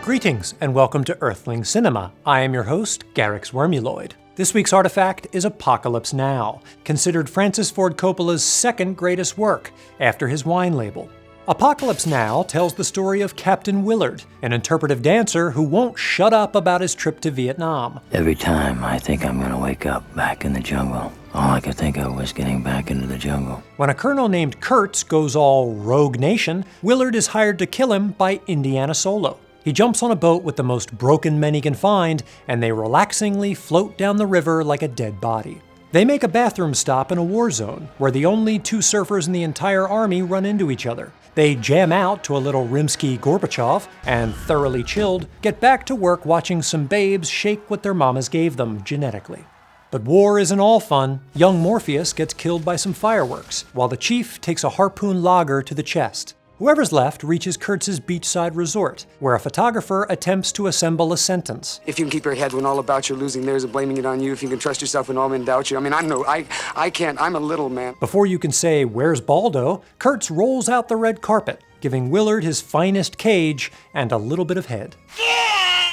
Greetings and welcome to Earthling Cinema. I am your host, Garyx Wormuloid. This week's artifact is Apocalypse Now, considered Francis Ford Coppola's second greatest work, after his wine label. Apocalypse Now tells the story of Captain Willard, an interpretive dancer who won't shut up about his trip to Vietnam. Every time I think I'm gonna wake up back in the jungle, all I could think of was getting back into the jungle. When a colonel named Kurtz goes all Rogue Nation, Willard is hired to kill him by Indiana Solo. He jumps on a boat with the most broken men he can find, and they relaxingly float down the river like a dead body. They make a bathroom stop in a war zone, where the only two surfers in the entire army run into each other. They jam out to a little Rimsky-Gorbachev, and thoroughly chilled, get back to work watching some babes shake what their mamas gave them genetically. But war isn't all fun. Young Morpheus gets killed by some fireworks, while the chief takes a harpoon lager to the chest. Whoever's left reaches Kurtz's beachside resort, where a photographer attempts to assemble a sentence. If you can keep your head when all about you losing theirs and blaming it on you, if you can trust yourself when all men doubt you. I can't, I'm a little man. Before you can say, "Where's Baldo?" Kurtz rolls out the red carpet, giving Willard his finest cage and a little bit of head.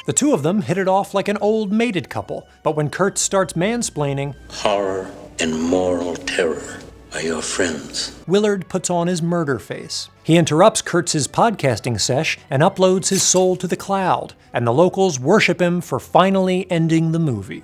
The two of them hit it off like an old mated couple, but when Kurtz starts mansplaining, "Horror and moral terror are your friends," Willard puts on his murder face. He interrupts Kurtz's podcasting sesh and uploads his soul to the cloud, and the locals worship him for finally ending the movie.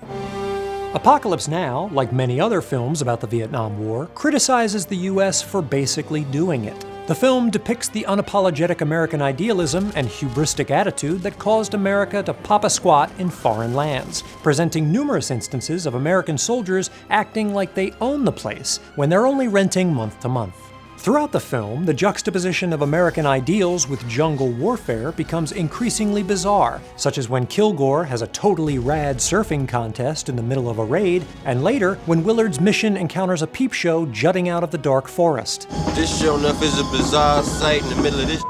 Apocalypse Now, like many other films about the Vietnam War, criticizes the US for basically doing it. The film depicts the unapologetic American idealism and hubristic attitude that caused America to pop a squat in foreign lands, presenting numerous instances of American soldiers acting like they own the place when they're only renting month to month. Throughout the film, the juxtaposition of American ideals with jungle warfare becomes increasingly bizarre, such as when Kilgore has a totally rad surfing contest in the middle of a raid, and later when Willard's mission encounters a peep show jutting out of the dark forest. This sure enough is a bizarre sight in the middle of this.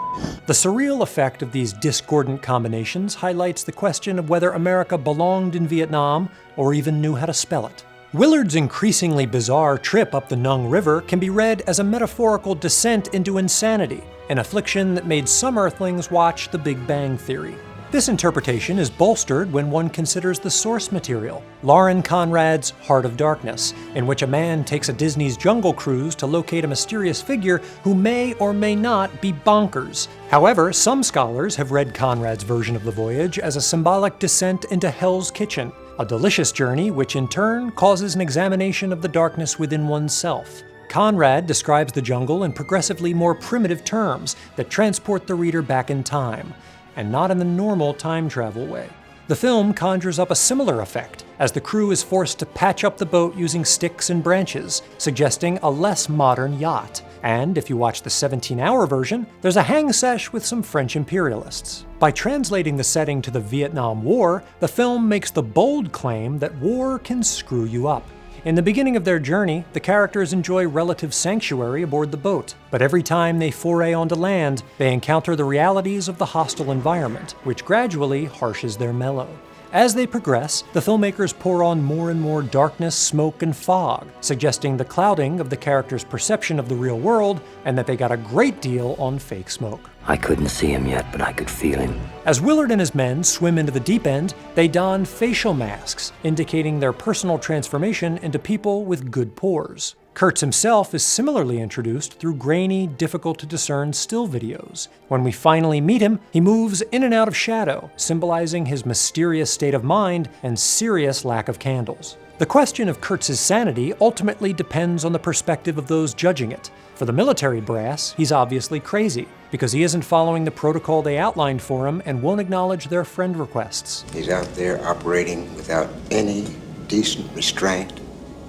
The surreal effect of these discordant combinations highlights the question of whether America belonged in Vietnam or even knew how to spell it. Willard's increasingly bizarre trip up the Nung River can be read as a metaphorical descent into insanity, an affliction that made some Earthlings watch The Big Bang Theory. This interpretation is bolstered when one considers the source material, Lauren Conrad's Heart of Darkness, in which a man takes a Disney's Jungle Cruise to locate a mysterious figure who may or may not be bonkers. However, some scholars have read Conrad's version of the voyage as a symbolic descent into Hell's Kitchen, a delicious journey which in turn causes an examination of the darkness within oneself. Conrad describes the jungle in progressively more primitive terms that transport the reader back in time, and not in the normal time travel way. The film conjures up a similar effect, as the crew is forced to patch up the boat using sticks and branches, suggesting a less modern yacht. And if you watch the 17-hour version, there's a hang sesh with some French imperialists. By translating the setting to the Vietnam War, the film makes the bold claim that war can screw you up. In the beginning of their journey, the characters enjoy relative sanctuary aboard the boat, but every time they foray onto land, they encounter the realities of the hostile environment, which gradually harshes their mellow. As they progress, the filmmakers pour on more and more darkness, smoke, and fog, suggesting the clouding of the characters' perception of the real world, and that they got a great deal on fake smoke. I couldn't see him yet, but I could feel him. As Willard and his men swim into the deep end, they don facial masks, indicating their personal transformation into people with good pores. Kurtz himself is similarly introduced through grainy, difficult-to-discern still videos. When we finally meet him, he moves in and out of shadow, symbolizing his mysterious state of mind and serious lack of candles. The question of Kurtz's sanity ultimately depends on the perspective of those judging it. For the military brass, he's obviously crazy, because he isn't following the protocol they outlined for him and won't acknowledge their friend requests. He's out there operating without any decent restraint,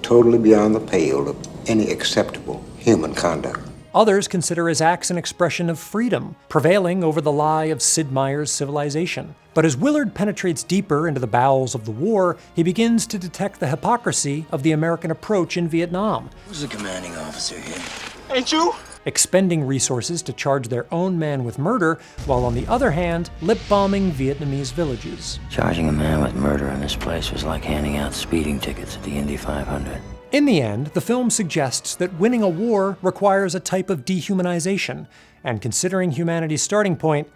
totally beyond the pale of any acceptable human conduct. Others consider his acts an expression of freedom, prevailing over the lie of Sid Meier's civilization. But as Willard penetrates deeper into the bowels of the war, he begins to detect the hypocrisy of the American approach in Vietnam. Who's the commanding officer here? Ain't you? Expending resources to charge their own men with murder, while on the other hand, lip-bombing Vietnamese villages. Charging a man with murder in this place was like handing out speeding tickets at the Indy 500. In the end, the film suggests that winning a war requires a type of dehumanization, and considering humanity's starting point,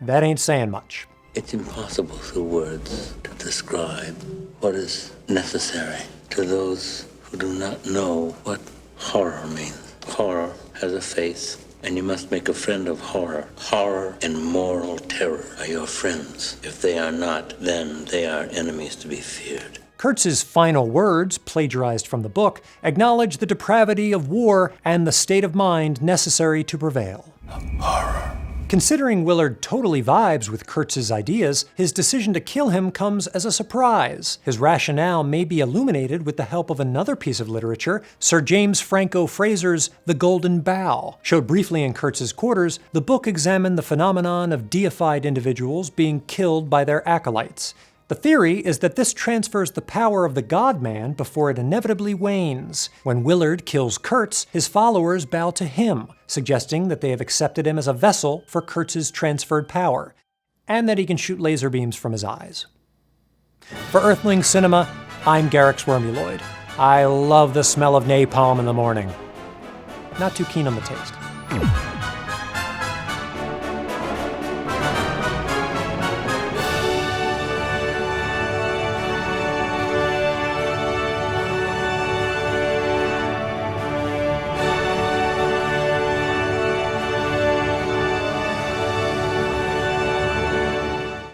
that ain't saying much. It's impossible through words to describe what is necessary to those who do not know what horror means. Horror has a face, and you must make a friend of horror. Horror and moral terror are your friends. If they are not, then they are enemies to be feared. Kurtz's final words, plagiarized from the book, acknowledge the depravity of war and the state of mind necessary to prevail. Horror. Considering Willard totally vibes with Kurtz's ideas, his decision to kill him comes as a surprise. His rationale may be illuminated with the help of another piece of literature, Sir James Franco Fraser's The Golden Bough. Showed briefly in Kurtz's quarters, the book examined the phenomenon of deified individuals being killed by their acolytes. The theory is that this transfers the power of the God-Man before it inevitably wanes. When Willard kills Kurtz, his followers bow to him, suggesting that they have accepted him as a vessel for Kurtz's transferred power, and that he can shoot laser beams from his eyes. For Earthling Cinema, I'm Garyx Wormuloid. I love the smell of napalm in the morning. Not too keen on the taste.